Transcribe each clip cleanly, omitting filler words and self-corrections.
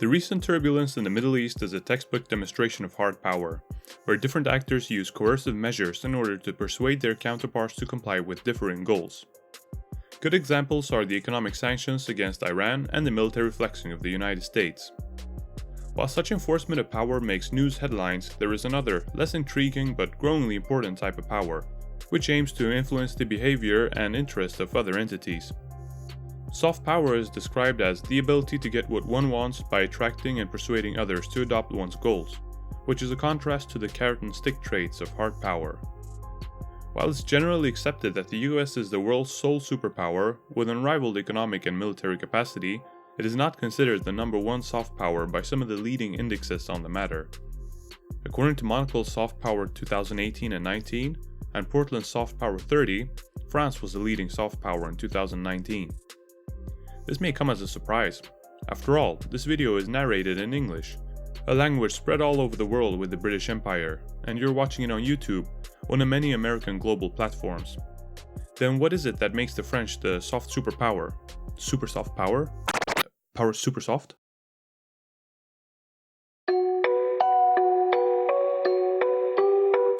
The recent turbulence in the Middle East is a textbook demonstration of hard power, where different actors use coercive measures in order to persuade their counterparts to comply with differing goals. Good examples are the economic sanctions against Iran and the military flexing of the United States. While such enforcement of power makes news headlines, there is another, less intriguing but growingly important type of power, which aims to influence the behavior and interests of other entities. Soft power is described as the ability to get what one wants by attracting and persuading others to adopt one's goals, which is a contrast to the carrot and stick traits of hard power. While it's generally accepted that the US is the world's sole superpower with unrivaled economic and military capacity, it is not considered the number one soft power by some of the leading indexes on the matter. According to Monocle Soft Power 2018 and 19 and Portland's Soft Power 30, France was the leading soft power in 2019. This may come as a surprise. After all, this video is narrated in English, a language spread all over the world with the British Empire, and you're watching it on YouTube, one of many American global platforms. Then what is it that makes the French the soft superpower? Super soft power? Power super soft?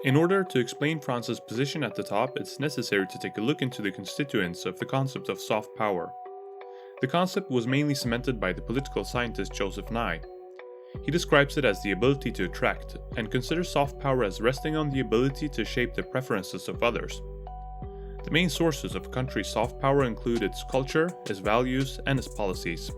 In order to explain France's position at the top, it's necessary to take a look into the constituents of the concept of soft power. The concept was mainly cemented by the political scientist Joseph Nye. He describes it as the ability to attract, and considers soft power as resting on the ability to shape the preferences of others. The main sources of a country's soft power include its culture, its values, and its policies.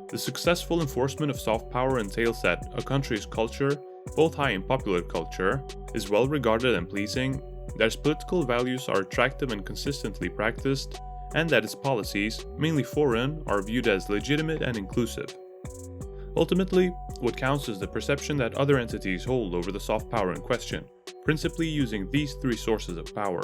The successful enforcement of soft power entails that a country's culture, both high and popular culture, is well regarded and pleasing, that its political values are attractive and consistently practiced, and that its policies, mainly foreign, are viewed as legitimate and inclusive. Ultimately, what counts is the perception that other entities hold over the soft power in question, principally using these three sources of power.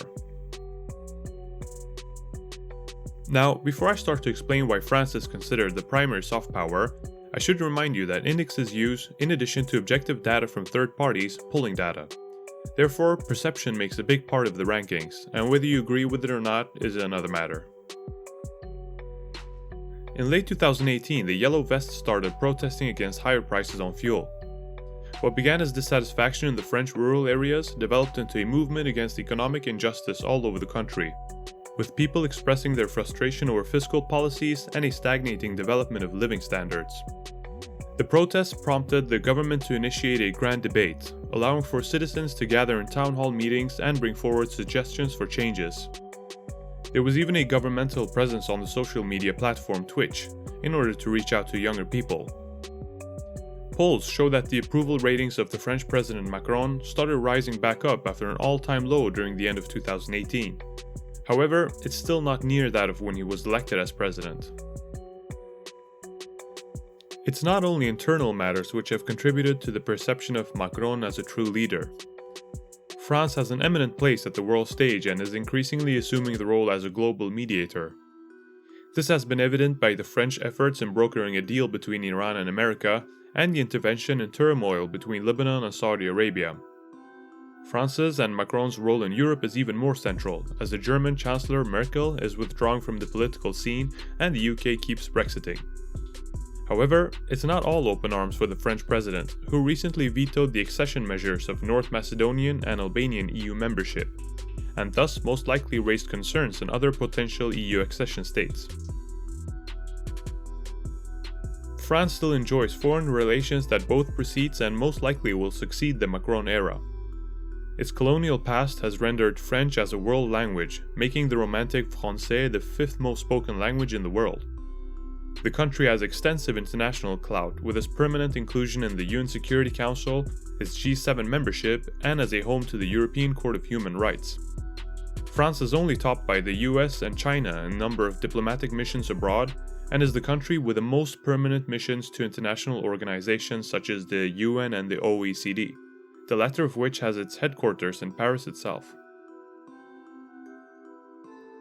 Now, before I start to explain why France is considered the primary soft power, I should remind you that indexes use, in addition to objective data from third parties, polling data. Therefore, perception makes a big part of the rankings, and whether you agree with it or not is another matter. In late 2018, the Yellow Vests started protesting against higher prices on fuel. What began as dissatisfaction in the French rural areas developed into a movement against economic injustice all over the country, with people expressing their frustration over fiscal policies and a stagnating development of living standards. The protests prompted the government to initiate a grand debate, allowing for citizens to gather in town hall meetings and bring forward suggestions for changes. There was even a governmental presence on the social media platform Twitch, in order to reach out to younger people. Polls show that the approval ratings of the French President Macron started rising back up after an all-time low during the end of 2018. However, it's still not near that of when he was elected as president. It's not only internal matters which have contributed to the perception of Macron as a true leader. France has an eminent place at the world stage and is increasingly assuming the role as a global mediator. This has been evident by the French efforts in brokering a deal between Iran and America and the intervention and turmoil between Lebanon and Saudi Arabia. France's and Macron's role in Europe is even more central, as the German Chancellor Merkel is withdrawing from the political scene and the UK keeps Brexiting. However, it's not all open arms for the French president, who recently vetoed the accession measures of North Macedonian and Albanian EU membership, and thus most likely raised concerns in other potential EU accession states. France still enjoys foreign relations that both precedes and most likely will succeed the Macron era. Its colonial past has rendered French as a world language, making the Romantic Français the fifth most spoken language in the world. The country has extensive international clout, with its permanent inclusion in the UN Security Council, its G7 membership, and as a home to the European Court of Human Rights. France is only topped by the US and China in number of diplomatic missions abroad, and is the country with the most permanent missions to international organizations such as the UN and the OECD, the latter of which has its headquarters in Paris itself.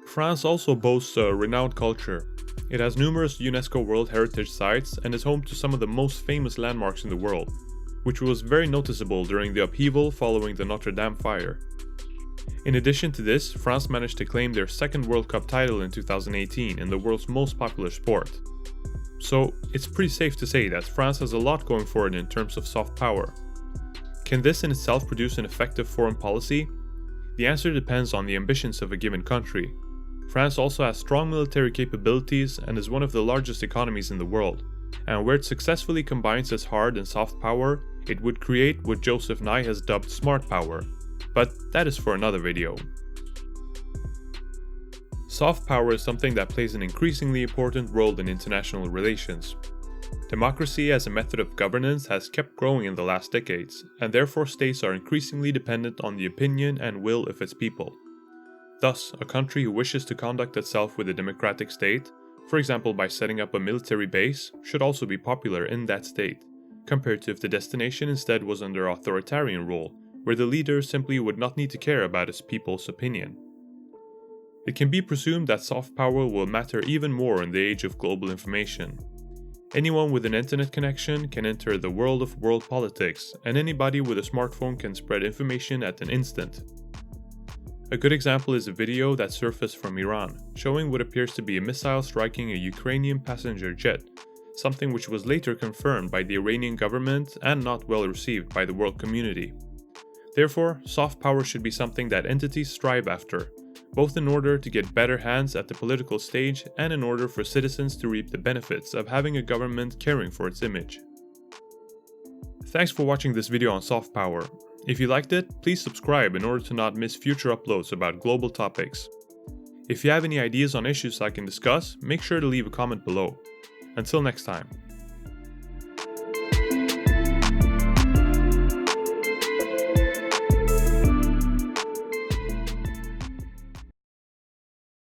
France also boasts a renowned culture. It has numerous UNESCO World Heritage Sites and is home to some of the most famous landmarks in the world, which was very noticeable during the upheaval following the Notre Dame fire. In addition to this, France managed to claim their second World Cup title in 2018 in the world's most popular sport. So it's pretty safe to say that France has a lot going for it in terms of soft power. Can this in itself produce an effective foreign policy? The answer depends on the ambitions of a given country. France also has strong military capabilities and is one of the largest economies in the world, and where it successfully combines its hard and soft power, it would create what Joseph Nye has dubbed smart power. But that is for another video. Soft power is something that plays an increasingly important role in international relations. Democracy as a method of governance has kept growing in the last decades, and therefore states are increasingly dependent on the opinion and will of its people. Thus, a country who wishes to conduct itself with a democratic state, for example by setting up a military base, should also be popular in that state, compared to if the destination instead was under authoritarian rule, where the leader simply would not need to care about his people's opinion. It can be presumed that soft power will matter even more in the age of global information. Anyone with an internet connection can enter the world of world politics, and anybody with a smartphone can spread information at an instant. A good example is a video that surfaced from Iran, showing what appears to be a missile striking a Ukrainian passenger jet, something which was later confirmed by the Iranian government and not well received by the world community. Therefore, soft power should be something that entities strive after, both in order to get better hands at the political stage and in order for citizens to reap the benefits of having a government caring for its image. Thanks for watching this video on soft power. If you liked it, please subscribe in order to not miss future uploads about global topics. If you have any ideas on issues I can discuss, make sure to leave a comment below. Until next time.